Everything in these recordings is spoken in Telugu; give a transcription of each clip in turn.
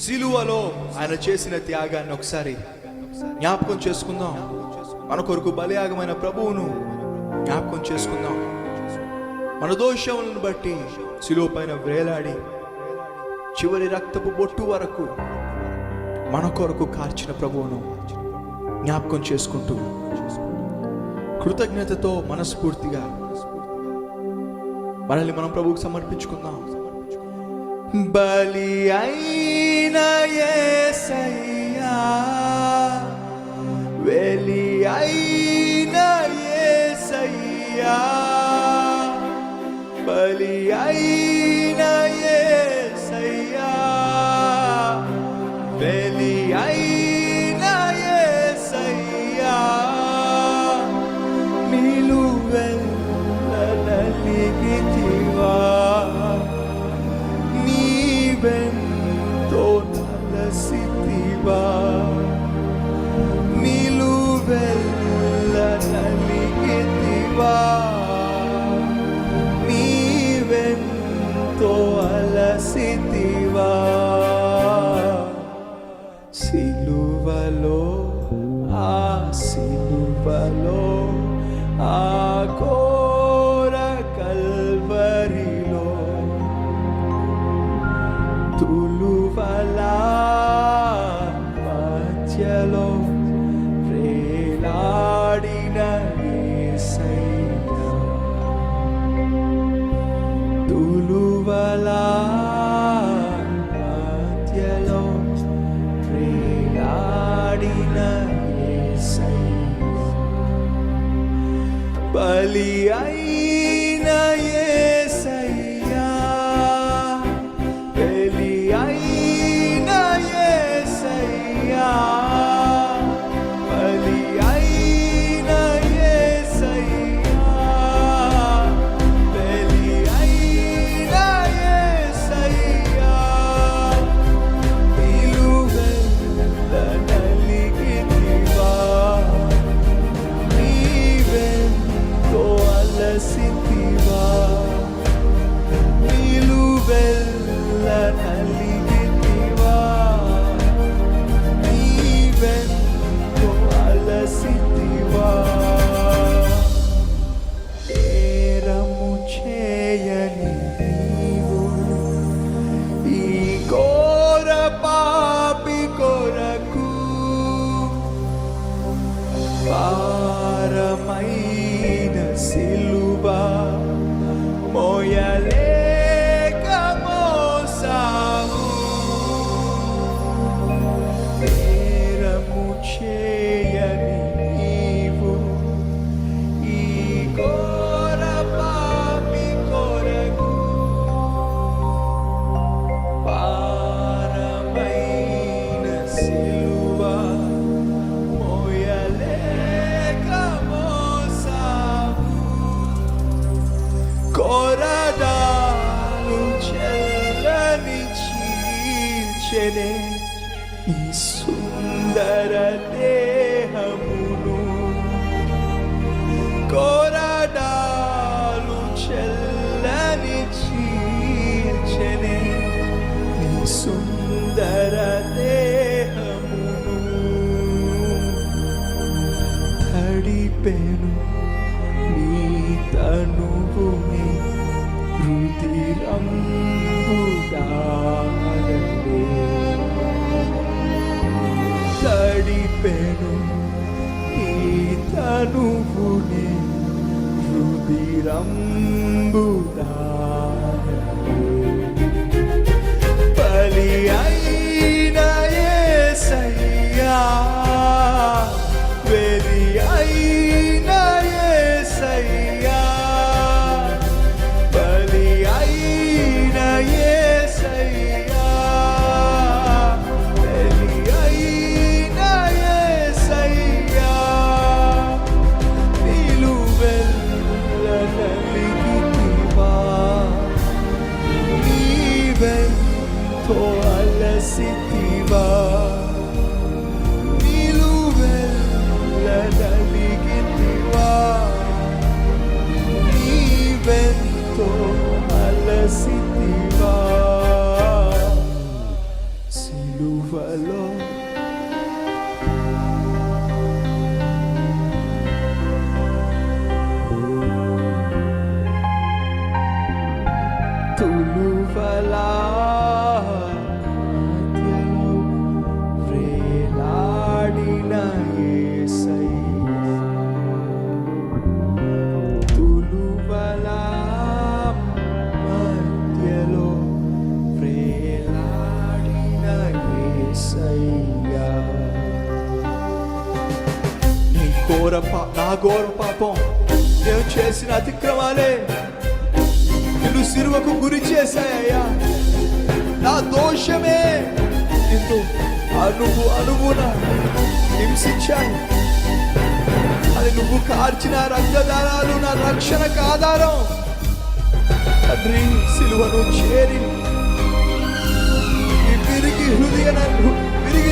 సిలువలో ఆయన చేసిన త్యాగాన్ని ఒకసారి జ్ఞాపకం చేసుకుందాం. మన కొరకు బలియాగమైన ప్రభువును జ్ఞాపకం చేసుకుందాం. మన దోషములను బట్టి సిలువ పైన వేలాడి చివరి రక్తపు బొట్టు వరకు మన కొరకు కార్చిన ప్రభువును జ్ఞాపకం చేసుకుంటూ కృతజ్ఞతతో మనస్ఫూర్తిగా మనల్ని మనం ప్రభువుకు సమర్పించుకుందాం. బలి అయిన యేసయ్యా, వెలి అయిన యేసయ్యా, బలి అయిన యేసయ్యా, వెలి అయిన యేసయ్యా, నిలువెల్ల నలిగితివా, నీవెంతో నలసితివా, నిలువెల్ల నలిగితివా, నీవెంతో అలసితివా. సిలువలో ఆ సిలువలో ఆ ఘోర కల్వరిలో తులువలా మధ్యలో వేలాడిన యేసయ్యా, తులువలా మధ్యలో వేలాడిన యేసయ్యా, బలి అయిన యేసయ్యా, బలి అయిన యేసయ్యా, బలి అయిన యేసయ్యా, బలి అయిన యేసయ్యా, నిలువెల్ల నలిగితివా, నీవెంతో అలసితివా, నిలువెల్ల నలిగితివా, నీవెంతో అలసితివా. నేరము చేయని నీవు ఈ ఘోర పాపి కొరకు భారమైన సిలువ మోయలేక మోసావు, నేరము చేయని నీవు ఈ ఘోర పాపి కొరకు భారమైన సిలువ మోయలేక మోసావు, కొరడాలు చెల్లని చీల్చెనే ఈ సుందర దేహమును, కొరడాలు చెల్లని చీల్చెనే ఈ సుందర దేహమును, తడిపెను నీ తనువుని రుధిరంబుదారలే, తడిపెను నీ తనువుని రుధిరంబుదారలే, బలి అయిన యేసయ్యా, వెలి అయిన యేసయ్యా, బలి అయిన యేసయ్యా, వెలి అయిన యేసయ్యా, నిలువెల్ల నలిగితివా, నీవెంతో అలసితివా, నిలువెల్ల నలిగితివా, నీవెంతో అలసితివా. సిలువలో తులువలా మధ్యలో వేలాడిన యేసయ్యా, తులువలా మధ్యలో వేలాడిన యేసయ్యా. నా ఘోర పాపం, నేను చేసిన అతిక్రమాలే నిన్ను సిలువకు గురి చేశాయ్యా. నా దోషమే నిన్ను అనువున హింసించాయి. అది నువ్వు కార్చిన రక్తధారాలు నా రక్షణకు ఆధారం. తండ్రి, సిలువను చేరి ఈ విరిగి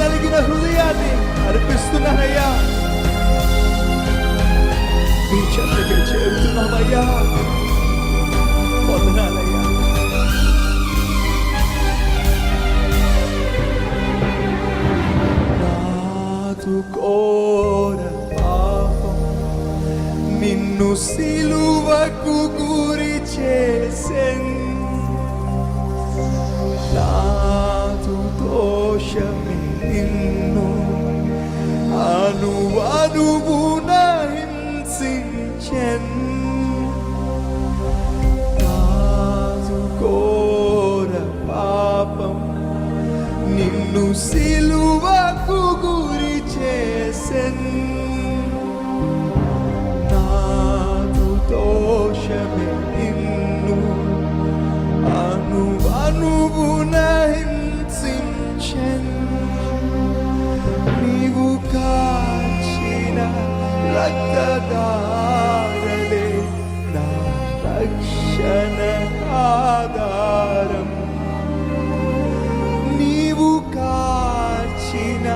నలిగిన హృదయాన్ని అర్పిస్తున్నానయ్యా. నీ చెంతకి చేరుతున్నామయ్యా. వందనాలయ్యా. నాదు ఘోర పాపం నిన్ను సిలువకు గురి చేసెను. నాదు దోషమే నిన్ను అనువున హింసించెను. నాదు ఘోర పాపం నిన్ను సిలువకు గురి చేసెను. నాదు దోషమే నిన్ను అనువున హింసించెను. నీవు కాచిన రక్తధారలే నా రక్షణ ఆధారం. నీవు కాచిన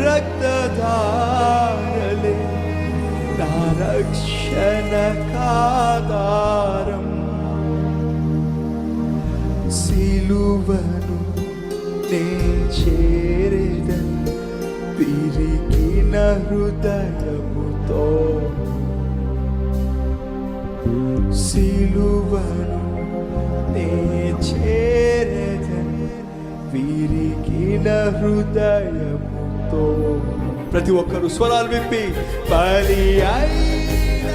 రక్తధారలే నా రక్షణ ఆధారం. సిలువను నే చేరేదను విరిగిన హృదయముతో. సిలువను నే చేరేదను విరిగిన హృదయముతో. ప్రతి ఒక్కరు స్వరాలు విప్పి బలి అయిన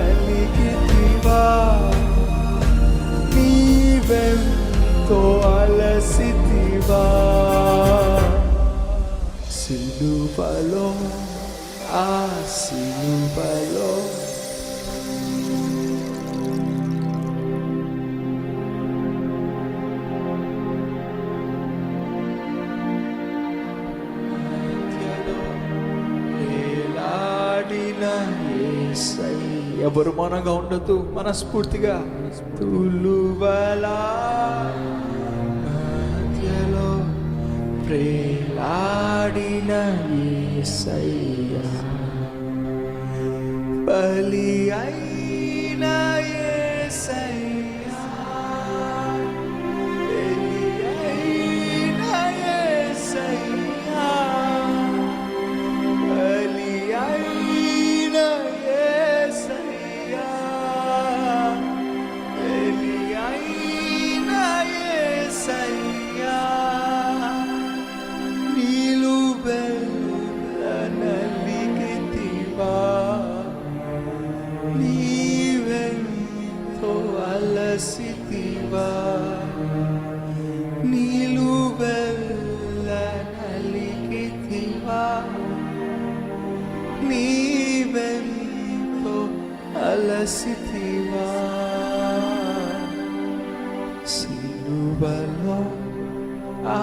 వెళ్ళనలిగితివా, నీవెంతో అలసితివా. సిలువలో ఆ సిలువలో ఎవరు మౌనంగా ఉండొద్దు, మనస్ఫూర్తిగా. తులువలా మధ్యలో ప్రేలాడిన యేసయ్యా, బలి అయిన యేసయ్యా, బలి అయిన యేసయ్యా, బలి అయిన యేసయ్యా, బలి అయిన యేసయ్యా. నీలు వెళ్ళనలిగితివా, నీవెంతో అలసితివా. నీలు వెళ్ళనలిగితివా, నీవెంతో అలసితివా. సిలువ సిలువలో ఆ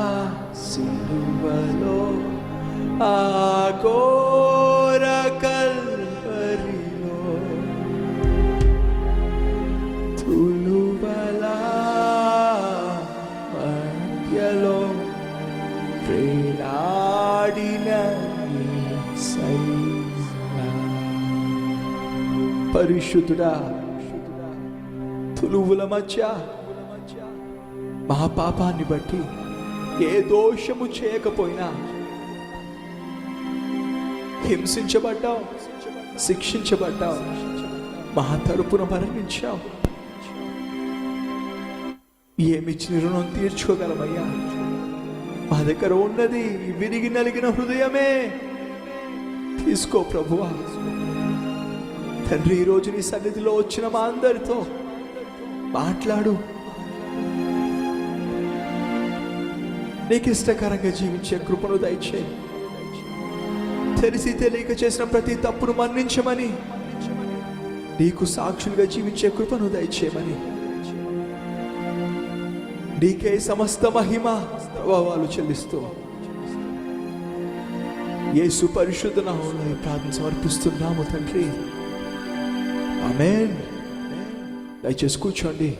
సిలువలో ఆ ఘోర కల్వరిలో తులువల మధ్యలో ప్రేలాడిన యేసయ్యా. పరిశుద్ధుడా, తులువుల మధ్య మా పాపాన్ని బట్టి ఏ దోషము చేయకపోయినా హింసించబడ్డావు, శిక్షించబడ్డావు, మా తరపున మరణించావు. ఏమిచ్చిన రుణం తీర్చుకోగలమయ్యా? మా దగ్గర ఉన్నది విరిగి నలిగిన హృదయమే. తీసుకో ప్రభువా. తండ్రి, ఈరోజు నీ సన్నిధిలో వచ్చిన మా అందరితో మాట్లాడు. నీకు ఇష్టకరంగా జీవించే కృపను దయచేయి. తెలిసి తెలియక చేసిన ప్రతి తప్పును మన్నించమని, నీకు సాక్షులుగా జీవించే కృపను దయచేయమని, నీకే సమస్త మహిమ ప్రభావాలు చెల్లిస్తూ యేసు పరిశుద్ధ నామములో ఈ ప్రార్థన సమర్పిస్తున్నాము తండ్రి. ఆమేన్. దయచేసి కూర్చోండి.